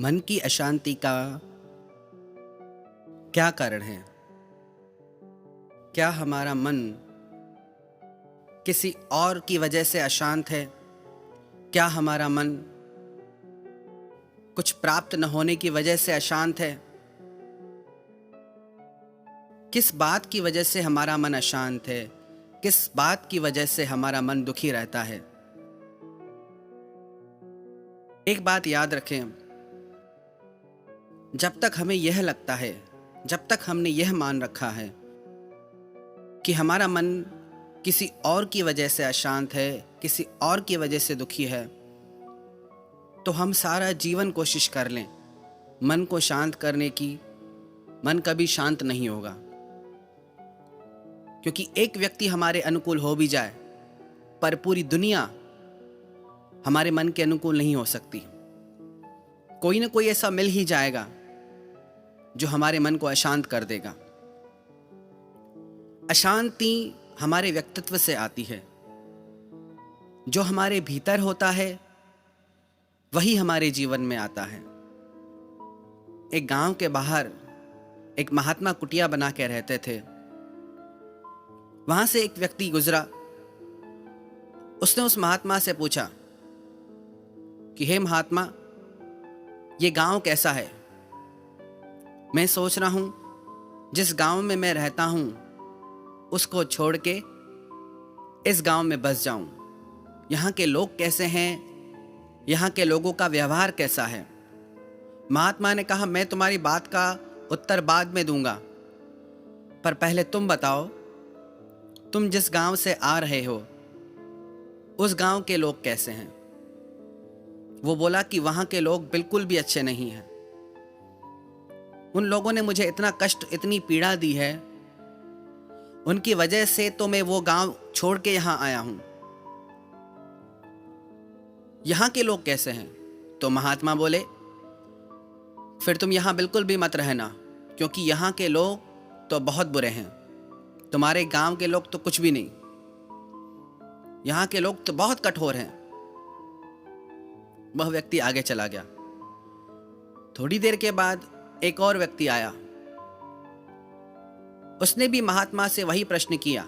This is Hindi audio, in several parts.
मन की अशांति का क्या कारण है? क्या हमारा मन किसी और की वजह से अशांत है? क्या हमारा मन कुछ प्राप्त न होने की वजह से अशांत है? किस बात की वजह से हमारा मन अशांत है? किस बात की वजह से हमारा मन दुखी रहता है? एक बात याद रखें, जब तक हमें यह लगता है, जब तक हमने यह मान रखा है कि हमारा मन किसी और की वजह से अशांत है, किसी और की वजह से दुखी है, तो हम सारा जीवन कोशिश कर लें मन को शांत करने की, मन कभी शांत नहीं होगा। क्योंकि एक व्यक्ति हमारे अनुकूल हो भी जाए, पर पूरी दुनिया हमारे मन के अनुकूल नहीं हो सकती। कोई ना कोई ऐसा मिल ही जाएगा जो हमारे मन को अशांत कर देगा। अशांति हमारे व्यक्तित्व से आती है। जो हमारे भीतर होता है वही हमारे जीवन में आता है। एक गांव के बाहर एक महात्मा कुटिया बना के रहते थे। वहां से एक व्यक्ति गुजरा। उसने उस महात्मा से पूछा कि हे महात्मा, ये गांव कैसा है? मैं सोच रहा हूं जिस गांव में मैं रहता हूं उसको छोड़ के इस गांव में बस जाऊं। यहाँ के लोग कैसे हैं? यहाँ के लोगों का व्यवहार कैसा है? महात्मा ने कहा, मैं तुम्हारी बात का उत्तर बाद में दूंगा, पर पहले तुम बताओ, तुम जिस गांव से आ रहे हो उस गांव के लोग कैसे हैं? वो बोला कि वहां के लोग बिल्कुल भी अच्छे नहीं हैं। उन लोगों ने मुझे इतना कष्ट, इतनी पीड़ा दी है, उनकी वजह से तो मैं वो गांव छोड़ के यहां आया हूं। यहां के लोग कैसे हैं? तो महात्मा बोले, फिर तुम यहां बिल्कुल भी मत रहना, क्योंकि यहां के लोग तो बहुत बुरे हैं। तुम्हारे गांव के लोग तो कुछ भी नहीं, यहां के लोग तो बहुत कठोर हैं। वह व्यक्ति आगे चला गया। थोड़ी देर के बाद एक और व्यक्ति आया। उसने भी महात्मा से वही प्रश्न किया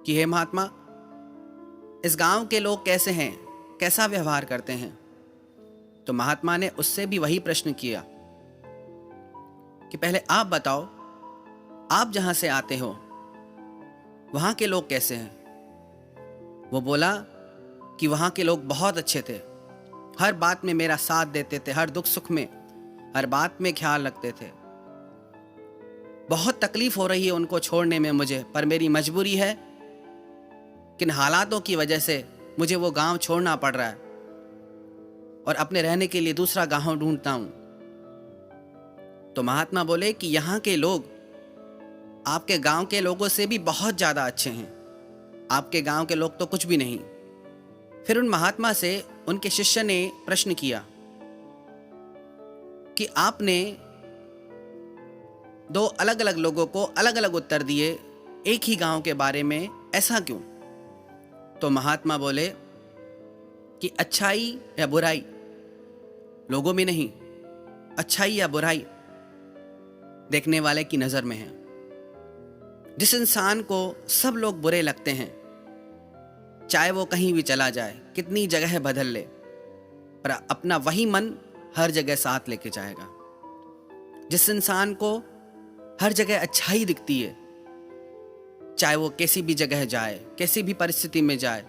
कि हे महात्मा, इस गांव के लोग कैसे हैं, कैसा व्यवहार करते हैं? तो महात्मा ने उससे भी वही प्रश्न किया कि पहले आप बताओ, आप जहां से आते हो वहां के लोग कैसे हैं? वो बोला कि वहां के लोग बहुत अच्छे थे, हर बात में मेरा साथ देते थे, हर दुख सुख में, हर बात में ख्याल रखते थे। बहुत तकलीफ हो रही है उनको छोड़ने में मुझे, पर मेरी मजबूरी है, किन हालातों की वजह से मुझे वो गांव छोड़ना पड़ रहा है और अपने रहने के लिए दूसरा गांव ढूंढता हूं। तो महात्मा बोले कि यहाँ के लोग आपके गांव के लोगों से भी बहुत ज्यादा अच्छे हैं। आपके गांव के लोग तो कुछ भी नहीं। फिर उन महात्मा से उनके शिष्य ने प्रश्न किया कि आपने दो अलग अलग लोगों को अलग अलग उत्तर दिए एक ही गांव के बारे में, ऐसा क्यों? तो महात्मा बोले कि अच्छाई या बुराई लोगों में नहीं, अच्छाई या बुराई देखने वाले की नजर में है। जिस इंसान को सब लोग बुरे लगते हैं, चाहे वो कहीं भी चला जाए, कितनी जगह बदल ले, पर अपना वही मन हर जगह साथ लेके जाएगा। जिस इंसान को हर जगह अच्छाई दिखती है, चाहे वो कैसी भी जगह जाए, कैसी भी परिस्थिति में जाए,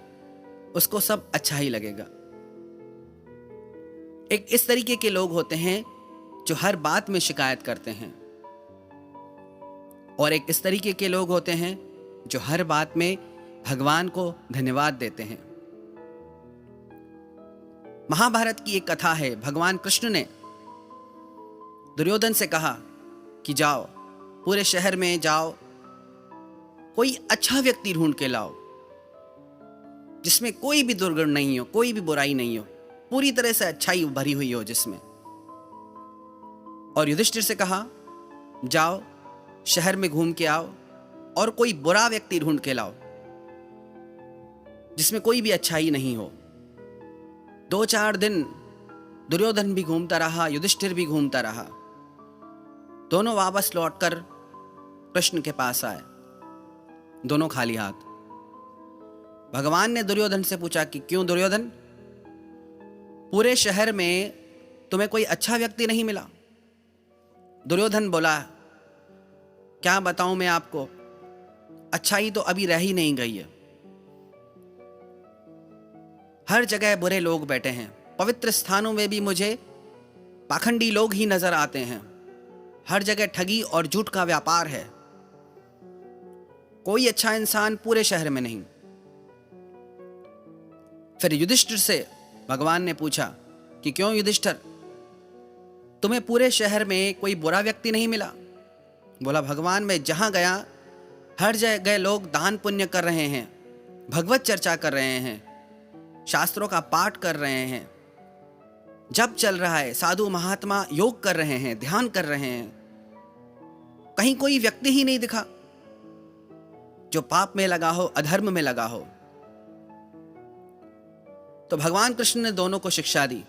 उसको सब अच्छा ही लगेगा। एक इस तरीके के लोग होते हैं जो हर बात में शिकायत करते हैं, और एक इस तरीके के लोग होते हैं जो हर बात में भगवान को धन्यवाद देते हैं। महाभारत की एक कथा है। भगवान कृष्ण ने दुर्योधन से कहा कि जाओ, पूरे शहर में जाओ, कोई अच्छा व्यक्ति ढूंढ के लाओ जिसमें कोई भी दुर्गुण नहीं हो, कोई भी बुराई नहीं हो, पूरी तरह से अच्छाई भरी हुई हो जिसमें। और युधिष्ठिर से कहा, जाओ शहर में घूम के आओ और कोई बुरा व्यक्ति ढूंढ के लाओ जिसमें कोई भी अच्छाई नहीं हो। 2-4 दिन दुर्योधन भी घूमता रहा, युधिष्ठिर भी घूमता रहा। दोनों वापस लौटकर कृष्ण के पास आए, दोनों खाली हाथ। भगवान ने दुर्योधन से पूछा कि क्यों दुर्योधन, पूरे शहर में तुम्हें कोई अच्छा व्यक्ति नहीं मिला? दुर्योधन बोला, क्या बताऊं मैं आपको, अच्छाई तो अभी रह ही नहीं गई है। हर जगह बुरे लोग बैठे हैं, पवित्र स्थानों में भी मुझे पाखंडी लोग ही नजर आते हैं। हर जगह ठगी और झूठ का व्यापार है, कोई अच्छा इंसान पूरे शहर में नहीं। फिर युधिष्ठिर से भगवान ने पूछा कि क्यों युधिष्ठिर, तुम्हें पूरे शहर में कोई बुरा व्यक्ति नहीं मिला? बोला, भगवान मैं जहां गया हर जगह लोग दान पुण्य कर रहे हैं, भगवत चर्चा कर रहे हैं, शास्त्रों का पाठ कर रहे हैं, जप चल रहा है, साधु महात्मा योग कर रहे हैं, ध्यान कर रहे हैं। कहीं कोई व्यक्ति ही नहीं दिखा जो पाप में लगा हो, अधर्म में लगा हो। तो भगवान कृष्ण ने दोनों को शिक्षा दी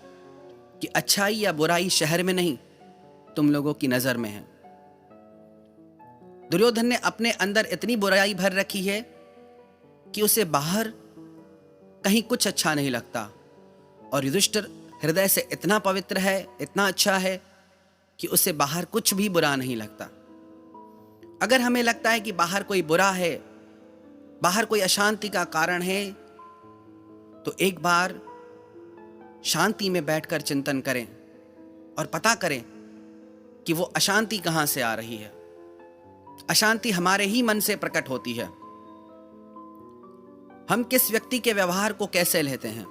कि अच्छाई या बुराई शहर में नहीं, तुम लोगों की नजर में है। दुर्योधन ने अपने अंदर इतनी बुराई भर रखी है कि उसे बाहर कहीं कुछ अच्छा नहीं लगता, और युधिष्ठिर हृदय से इतना पवित्र है, इतना अच्छा है कि उसे बाहर कुछ भी बुरा नहीं लगता। अगर हमें लगता है कि बाहर कोई बुरा है, बाहर कोई अशांति का कारण है, तो एक बार शांति में बैठकर चिंतन करें और पता करें कि वो अशांति कहां से आ रही है। अशांति हमारे ही मन से प्रकट होती है। हम किस व्यक्ति के व्यवहार को कैसे लेते हैं।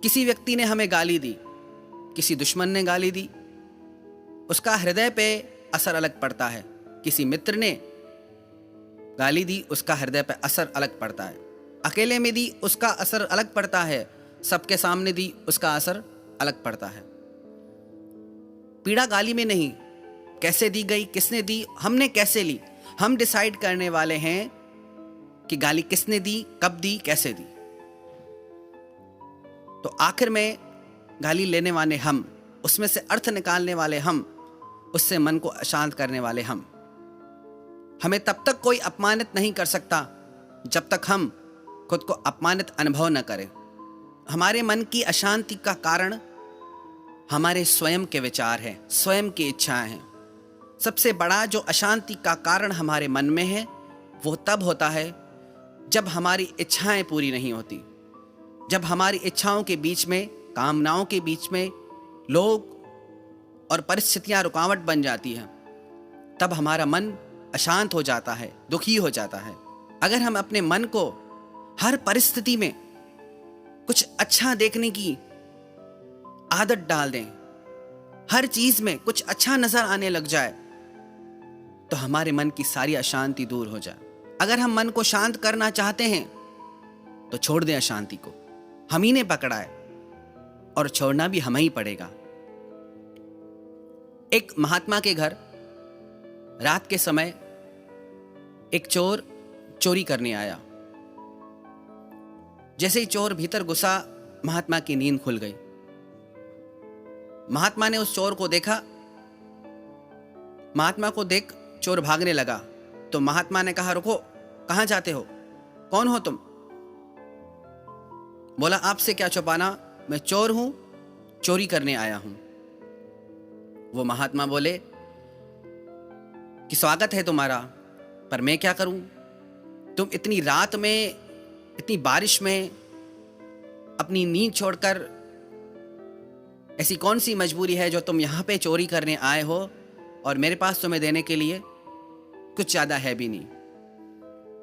किसी व्यक्ति ने हमें गाली दी, किसी दुश्मन ने गाली दी, उसका हृदय पे असर अलग पड़ता है। किसी मित्र ने गाली दी, उसका हृदय पे असर अलग पड़ता है। अकेले में दी, उसका असर अलग पड़ता है। सबके सामने दी, उसका असर अलग पड़ता है। पीड़ा गाली में नहीं, कैसे दी गई, किसने दी, हमने कैसे ली, हम डिसाइड करने वाले हैं कि गाली किसने दी, कब दी, कैसे दी। तो आखिर में गाली लेने वाले हम, उसमें से अर्थ निकालने वाले हम, उससे मन को अशांत करने वाले हम। हमें तब तक कोई अपमानित नहीं कर सकता जब तक हम खुद को अपमानित अनुभव न करें। हमारे मन की अशांति का कारण हमारे स्वयं के विचार हैं, स्वयं की इच्छाएं हैं। सबसे बड़ा जो अशांति का कारण हमारे मन में है, वो तब होता है जब हमारी इच्छाएं पूरी नहीं होती, जब हमारी इच्छाओं के बीच में, कामनाओं के बीच में लोग और परिस्थितियां रुकावट बन जाती हैं। तब हमारा मन अशांत हो जाता है, दुखी हो जाता है। अगर हम अपने मन को हर परिस्थिति में कुछ अच्छा देखने की आदत डाल दें, हर चीज में कुछ अच्छा नजर आने लग जाए, तो हमारे मन की सारी अशांति दूर हो जाए। अगर हम मन को शांत करना चाहते हैं तो छोड़ दें अशांति को, हम ही ने पकड़ा है और छोड़ना भी हमें ही पड़ेगा। एक महात्मा के घर रात के समय एक चोर चोरी करने आया। जैसे ही चोर भीतर घुसा, महात्मा की नींद खुल गई। महात्मा ने उस चोर को देखा। महात्मा को देख चोर भागने लगा, तो महात्मा ने कहा, रुको, कहां जाते हो, कौन हो तुम? बोला, आपसे क्या छुपाना, मैं चोर हूं, चोरी करने आया हूं। वो महात्मा बोले कि स्वागत है तुम्हारा, पर मैं क्या करूं? तुम इतनी रात में, इतनी बारिश में अपनी नींद छोड़कर, ऐसी कौन सी मजबूरी है जो तुम यहां पे चोरी करने आए हो, और मेरे पास तुम्हें देने के लिए कुछ ज्यादा है भी नहीं।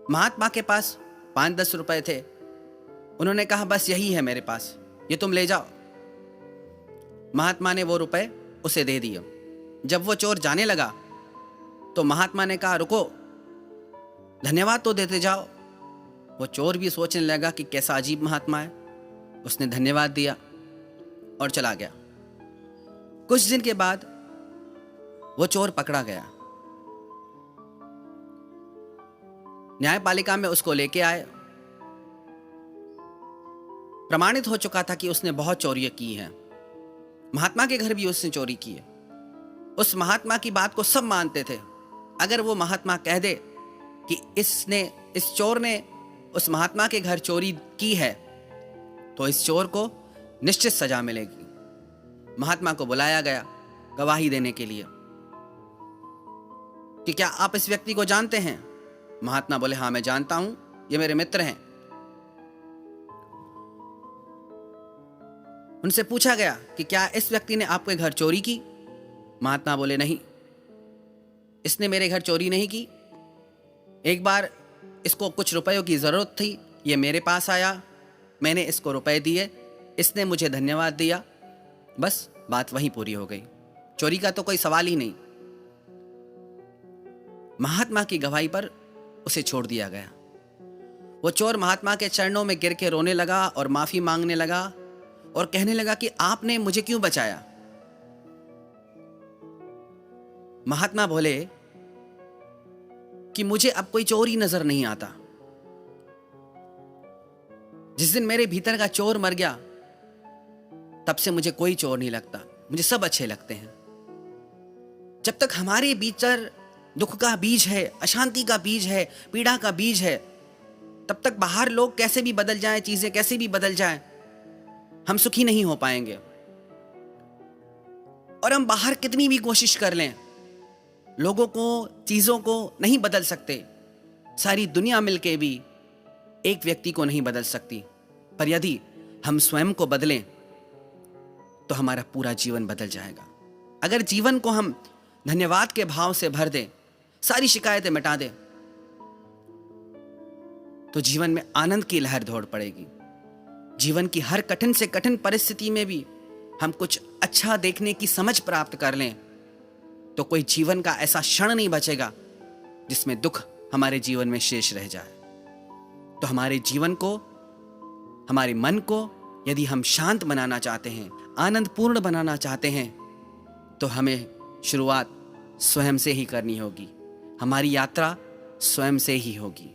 महात्मा के पास 5-10 रुपए थे। उन्होंने कहा, बस यही है मेरे पास, ये तुम ले जाओ। महात्मा ने वो रुपए उसे दे दिए। जब वो चोर जाने लगा तो महात्मा ने कहा, रुको, धन्यवाद तो देते जाओ। वो चोर भी सोचने लगा कि कैसा अजीब महात्मा है। उसने धन्यवाद दिया और चला गया। कुछ दिन के बाद वो चोर पकड़ा गया। न्यायपालिका में उसको लेके आए। प्रमाणित हो चुका था कि उसने बहुत चोरियां की हैं। महात्मा के घर भी उसने चोरी की है। उस महात्मा की बात को सब मानते थे। अगर वो महात्मा कह दे कि इस चोर ने उस महात्मा के घर चोरी की है, तो इस चोर को निश्चित सजा मिलेगी। महात्मा को बुलाया गया गवाही देने के लिए कि क्या आप इस व्यक्ति को जानते हैं? महात्मा बोले, हाँ मैं जानता हूं, ये मेरे मित्र हैं। उनसे पूछा गया कि क्या इस व्यक्ति ने आपके घर चोरी की? महात्मा बोले, नहीं, इसने मेरे घर चोरी नहीं की। एक बार इसको कुछ रुपयों की जरूरत थी, ये मेरे पास आया, मैंने इसको रुपए दिए, इसने मुझे धन्यवाद दिया, बस बात वहीं पूरी हो गई। चोरी का तो कोई सवाल ही नहीं। महात्मा की गवाही पर उसे छोड़ दिया गया। वो चोर महात्मा के चरणों में गिर के रोने लगा और माफी मांगने लगा और कहने लगा कि आपने मुझे क्यों बचाया? महात्मा बोले कि मुझे अब कोई चोर ही नजर नहीं आता। जिस दिन मेरे भीतर का चोर मर गया, तब से मुझे कोई चोर नहीं लगता, मुझे सब अच्छे लगते हैं। जब तक हमारे भीतर दुख का बीज है, अशांति का बीज है, पीड़ा का बीज है, तब तक बाहर लोग कैसे भी बदल जाएं, चीजें कैसे भी बदल जाएं, हम सुखी नहीं हो पाएंगे। और हम बाहर कितनी भी कोशिश कर लें, लोगों को, चीजों को नहीं बदल सकते। सारी दुनिया मिलके भी एक व्यक्ति को नहीं बदल सकती। पर यदि हम स्वयं को बदलें तो हमारा पूरा जीवन बदल जाएगा। अगर जीवन को हम धन्यवाद के भाव से भर दें, सारी शिकायतें मिटा दें, तो जीवन में आनंद की लहर दौड़ पड़ेगी। जीवन की हर कठिन से कठिन परिस्थिति में भी हम कुछ अच्छा देखने की समझ प्राप्त कर लें, तो कोई जीवन का ऐसा क्षण नहीं बचेगा जिसमें दुख हमारे जीवन में शेष रह जाए। तो हमारे जीवन को, हमारे मन को यदि हम शांत बनाना चाहते हैं, आनंदपूर्ण बनाना चाहते हैं, तो हमें शुरुआत स्वयं से ही करनी होगी। हमारी यात्रा स्वयं से ही होगी।